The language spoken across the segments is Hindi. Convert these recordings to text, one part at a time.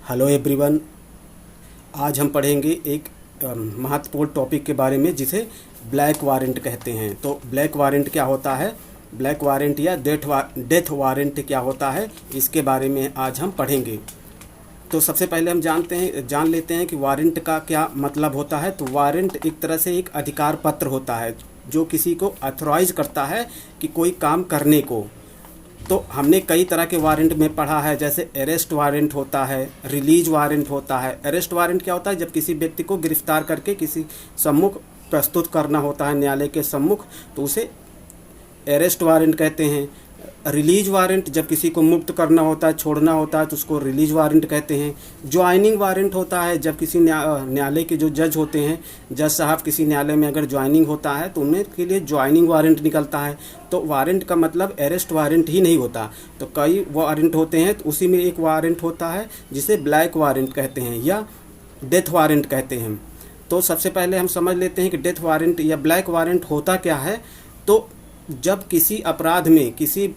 Hello everyone. आज हम पढ़ेंगे एक महत्वपूर्ण टॉपिक के बारे में जिसे ब्लैक वारंट कहते हैं। तो ब्लैक वारंट क्या होता है, ब्लैक वारंट या डेथ वारंट क्या होता है, इसके बारे में आज हम पढ़ेंगे। तो सबसे पहले हम जान लेते हैं कि वारंट का क्या मतलब होता है। तो वारंट एक तरह से एक अधिकार पत्र होता है जो किसी को अथॉराइज करता है कि कोई काम करने को। तो हमने कई तरह के वारंट में पढ़ा है, जैसे अरेस्ट वारंट होता है, रिलीज वारंट होता है। अरेस्ट वारंट क्या होता है, जब किसी व्यक्ति को गिरफ्तार करके किसी सम्मुख प्रस्तुत करना होता है न्यायालय के सम्मुख, तो उसे अरेस्ट वारंट कहते हैं। रिलीज वारंट जब किसी को मुक्त करना होता है, छोड़ना होता है, तो उसको रिलीज वारंट कहते हैं। ज्वाइनिंग वारंट होता है जब किसी न्यायालय के जो जज होते हैं, जज साहब किसी न्यायालय में अगर ज्वाइनिंग होता है तो उनके लिए ज्वाइनिंग वारंट निकलता है। तो वारंट का मतलब अरेस्ट वारंट ही नहीं होता, तो कई वारंट होते हैं। तो उसी में एक वारंट होता है जिसे ब्लैक वारंट कहते हैं या डेथ वारंट कहते हैं। तो सबसे पहले हम समझ लेते हैं कि डेथ वारंट या ब्लैक वारंट होता क्या है। तो जब किसी अपराध में किसी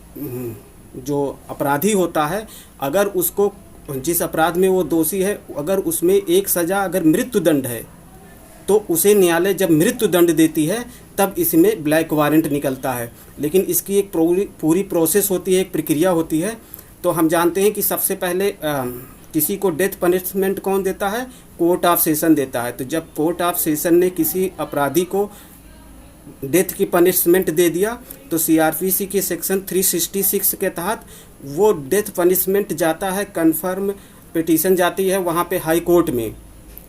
जो अपराधी होता है, अगर उसको जिस अपराध में वो दोषी है, अगर उसमें एक सज़ा अगर मृत्यु दंड है, तो उसे न्यायालय जब मृत्यु दंड देती है तब इसमें ब्लैक वारंट निकलता है। लेकिन इसकी एक पूरी प्रोसेस होती है, एक प्रक्रिया होती है। तो हम जानते हैं कि सबसे पहले किसी को डेथ पनिशमेंट कौन देता है, कोर्ट ऑफ सेशन देता है। तो जब कोर्ट ऑफ सेशन ने किसी अपराधी को डेथ की पनिशमेंट दे दिया, तो सीआरपीसी के सेक्शन 366 के तहत वो डेथ पनिशमेंट जाता है, कन्फर्म पिटीशन जाती है वहाँ पे हाई कोर्ट में।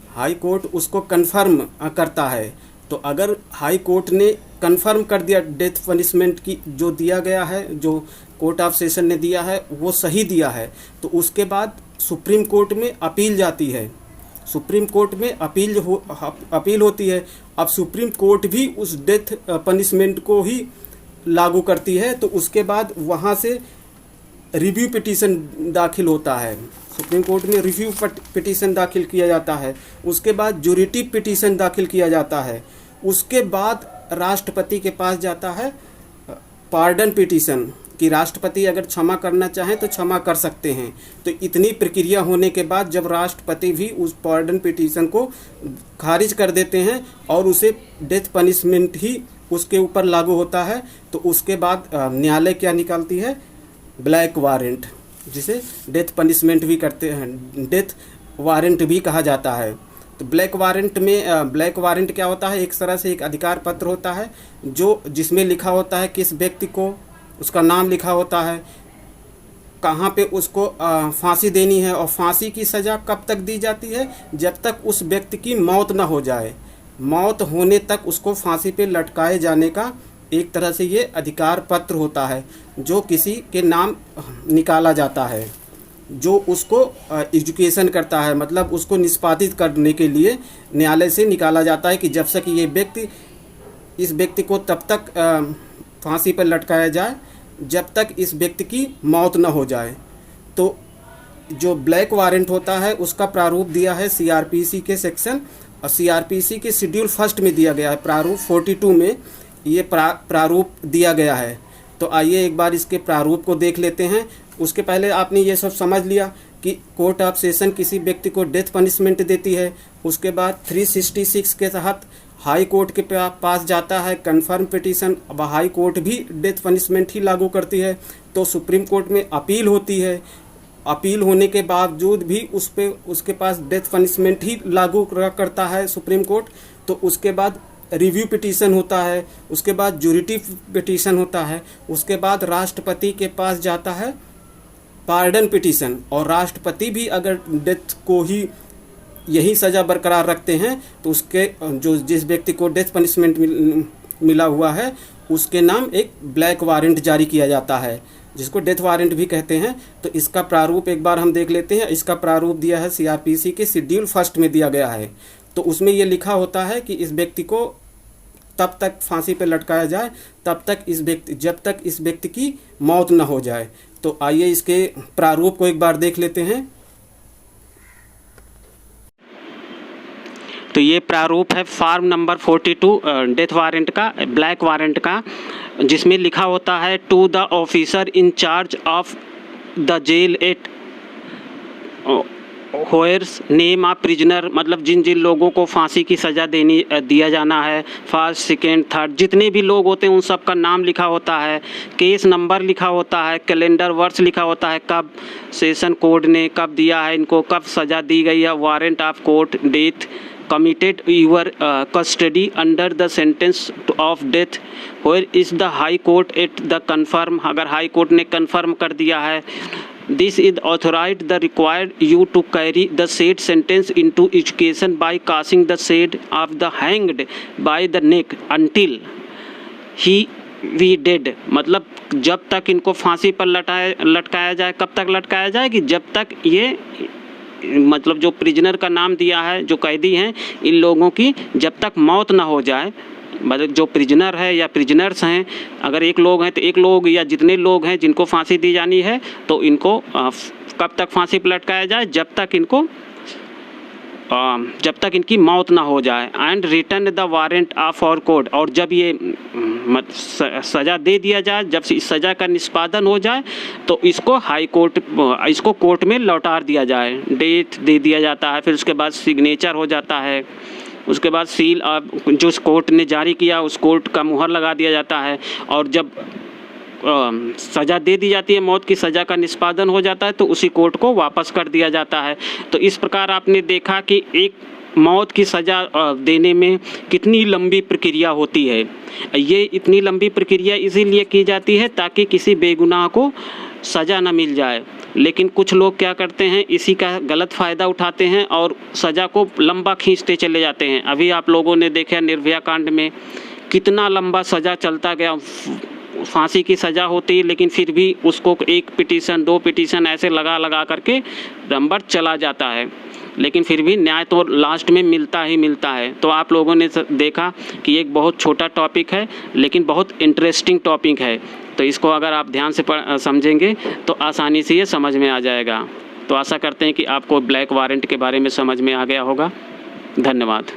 हाई कोर्ट उसको कन्फर्म करता है। तो अगर हाई कोर्ट ने कन्फर्म कर दिया डेथ पनिशमेंट की जो दिया गया है, जो कोर्ट ऑफ सेशन ने दिया है वो सही दिया है, तो उसके बाद सुप्रीम कोर्ट में अपील जाती है। सुप्रीम कोर्ट में अपील होती है। अब सुप्रीम कोर्ट भी उस डेथ पनिशमेंट को ही लागू करती है। तो उसके बाद वहाँ से रिव्यू पिटीशन दाखिल होता है। सुप्रीम कोर्ट में रिव्यू पिटीशन दाखिल किया जाता है। उसके बाद ज्यूरिटिव पिटीशन दाखिल किया जाता है। उसके बाद राष्ट्रपति के पास जाता है पार्डन पिटीशन, कि राष्ट्रपति अगर क्षमा करना चाहें तो क्षमा कर सकते हैं। तो इतनी प्रक्रिया होने के बाद जब राष्ट्रपति भी उस पार्डन पिटीशन को खारिज कर देते हैं और उसे डेथ पनिशमेंट ही उसके ऊपर लागू होता है, तो उसके बाद न्यायालय क्या निकालती है, ब्लैक वारंट, जिसे डेथ पनिशमेंट भी करते हैं, डेथ वारंट भी कहा जाता है। तो ब्लैक वारंट क्या होता है, एक तरह से एक अधिकार पत्र होता है जो जिसमें लिखा होता है किस व्यक्ति को, उसका नाम लिखा होता है, कहाँ पे उसको फांसी देनी है, और फांसी की सज़ा कब तक दी जाती है, जब तक उस व्यक्ति की मौत ना हो जाए। मौत होने तक उसको फांसी पे लटकाए जाने का एक तरह से ये अधिकार पत्र होता है जो किसी के नाम निकाला जाता है, जो उसको एजुकेशन करता है, मतलब उसको निष्पादित करने के लिए न्यायालय से निकाला जाता है कि जब तक ये इस व्यक्ति को तब तक फांसी पर लटकाया जाए जब तक इस व्यक्ति की मौत न हो जाए। तो जो ब्लैक वारंट होता है उसका प्रारूप दिया है सीआरपीसी के सेक्शन, और सीआरपीसी के शेड्यूल फर्स्ट में दिया गया है, प्रारूप 42 में ये प्रारूप दिया गया है। तो आइए एक बार इसके प्रारूप को देख लेते हैं। उसके पहले आपने ये सब समझ लिया कि कोर्ट ऑफ सेशन किसी व्यक्ति को डेथ पनिशमेंट देती है। उसके बाद 366 के तहत हाई कोर्ट के पास जाता है कन्फर्म पिटीशन। अब हाई कोर्ट भी डेथ पनिशमेंट ही लागू करती है। तो सुप्रीम कोर्ट में अपील होती है। अपील होने के बावजूद भी उसके पास डेथ पनिशमेंट ही लागू करता है सुप्रीम कोर्ट। तो उसके बाद रिव्यू पिटीशन होता है, उसके बाद ज्यूरिटिव पिटीशन होता है, उसके बाद राष्ट्रपति के पास जाता है पार्डन पिटीशन। और राष्ट्रपति भी अगर डेथ को ही यही सज़ा बरकरार रखते हैं तो उसके जिस व्यक्ति को डेथ पनिशमेंट मिला हुआ है उसके नाम एक ब्लैक वारंट जारी किया जाता है, जिसको डेथ वारंट भी कहते हैं। तो इसका प्रारूप एक बार हम देख लेते हैं। इसका प्रारूप दिया है सीआरपीसी के शेड्यूल फर्स्ट में दिया गया है। तो उसमें ये लिखा होता है कि इस व्यक्ति को तब तक फांसी पर लटकाया जाए जब तक इस व्यक्ति की मौत न हो जाए। तो आइए इसके प्रारूप को एक बार देख लेते हैं। तो ये प्रारूप है फॉर्म नंबर 42 डेथ वारंट का, ब्लैक वारंट का, जिसमें लिखा होता है to the officer in charge of the jail at whose name of prisoner, मतलब जिन जिन लोगों को फांसी की सज़ा दिया जाना है, फर्स्ट सेकेंड थर्ड जितने भी लोग होते हैं उन सब का नाम लिखा होता है, केस नंबर लिखा होता है, कैलेंडर वर्ष लिखा होता है, कब सेशन कोर्ट ने कब दिया है इनको, कब सज़ा दी गई है, warrant of court, death, committed your custody under the sentence of death, where is the high court at the confirm, अगर हाई कोर्ट ने कन्फर्म कर दिया है, this is authorized the required you to carry the said sentence into execution by causing the said of the hanged by the neck until he we dead, मतलब जब तक इनको फांसी पर लटकाया जाए, कब तक लटकाया जाए कि जब तक ये, मतलब जो प्रिजनर का नाम दिया है, जो कैदी हैं, इन लोगों की जब तक मौत ना हो जाए, मतलब जो प्रिजनर है या प्रिजनर्स हैं, अगर एक लोग हैं तो एक लोग या जितने लोग हैं जिनको फांसी दी जानी है तो इनको कब तक फांसी पर लटकाया जाए, जब तक इनकी मौत ना हो जाए। And return the warrant of और कोर्ट, और जब ये सज़ा दे दिया जाए, जब इस सज़ा का निष्पादन हो जाए तो इसको हाई कोर्ट, इसको कोर्ट में लौटा दिया जाए, डेट दे दिया जाता है, फिर उसके बाद सिग्नेचर हो जाता है, उसके बाद सील जो कोर्ट ने जारी किया उस कोर्ट का मुहर लगा दिया जाता है, और जब सज़ा दे दी जाती है, मौत की सज़ा का निष्पादन हो जाता है तो उसी कोर्ट को वापस कर दिया जाता है। तो इस प्रकार आपने देखा कि एक मौत की सज़ा देने में कितनी लंबी प्रक्रिया होती है। ये इतनी लंबी प्रक्रिया इसीलिए की जाती है ताकि किसी बेगुनाह को सज़ा न मिल जाए, लेकिन कुछ लोग क्या करते हैं, इसी का गलत फ़ायदा उठाते हैं और सज़ा को लंबा खींचते चले जाते हैं। अभी आप लोगों ने देखा निर्भया कांड में कितना लंबा सज़ा चलता गया, फांसी की सज़ा होती, लेकिन फिर भी उसको एक पिटीशन, 2 पिटीशन ऐसे लगा करके नंबर चला जाता है, लेकिन फिर भी न्याय तो लास्ट में मिलता ही मिलता है। तो आप लोगों ने देखा कि एक बहुत छोटा टॉपिक है लेकिन बहुत इंटरेस्टिंग टॉपिक है, तो इसको अगर आप ध्यान से समझेंगे तो आसानी से ये समझ में आ जाएगा। तो आशा करते हैं कि आपको ब्लैक वारंट के बारे में समझ में आ गया होगा। धन्यवाद।